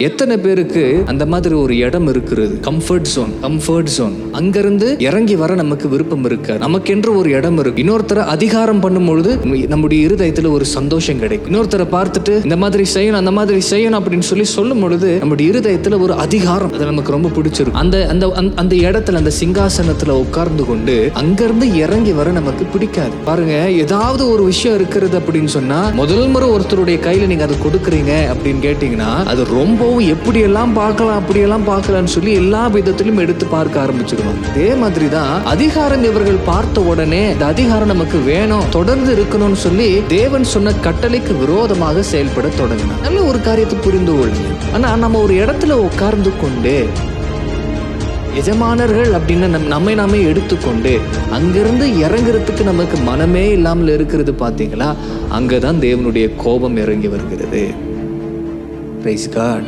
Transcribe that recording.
எத்தனை பேருக்கு அந்த மாதிரி ஒரு இடம் இருக்கிறது? Comfort zone. அங்கிருந்து இறங்கி வர நமக்கு விருப்பம் இருக்கு. நமக்கென்று ஒரு இடம் இருக்கு. இன்னொருத்தரை அதிகாரம் பண்ணும் பொழுது நம்முடைய இருதயத்துல ஒரு சந்தோஷம் கிடைக்கும். இன்னொருத்தரை பார்த்துட்டு இந்த மாதிரி செய்யணும், அந்த மாதிரி செய்யணும் அப்படின்னு சொல்லும் பொழுது நம்முடைய இருதயத்துல ஒரு அதிகாரம், அது நமக்கு ரொம்ப பிடிச்சிருக்கும். அந்த இடத்துல, அந்த சிங்காசனத்துல உட்கார்ந்து கொண்டு அங்கிருந்து இறங்கி வர நமக்கு பிடிக்காது. பாருங்க, ஏதாவது ஒரு விஷயம் இருக்கிறது அப்படின்னு சொன்னா முதல் முறை ஒருத்தருடைய கையில நீங்க அதை கொடுக்குறீங்க அப்படின்னு கேட்டீங்கன்னா அது ரொம்ப எப்படியெல்லாம் பார்க்கலாம் அப்படியெல்லாம் பார்க்கலாம்னு சொல்லி எல்லா விதத்திலும் எடுத்து பார்க்க ஆரம்பிச்சிருக்கணும். அதே மாதிரிதான் அதிகாரம் இவர்கள் பார்த்த உடனே இந்த அதிகாரம் நமக்கு வேணும், தொடர்ந்து இருக்கணும்னு சொல்லி தேவன் சொன்ன கட்டளைக்கு விரோதமாக செயல்பட தொடங்கினார். நல்ல ஒரு காரியத்தை புரிந்து கொள்ளுங்க. ஆனா நம்ம ஒரு இடத்துல உட்கார்ந்து கொண்டு எஜமானர்கள் அப்படின்னு நாமே எடுத்துக்கொண்டு அங்கிருந்து இறங்குறதுக்கு நமக்கு மனமே இல்லாமல் இருக்கிறது பாத்தீங்களா? அங்கதான் தேவனுடைய கோபம் இறங்கி வருகிறது. Praise God.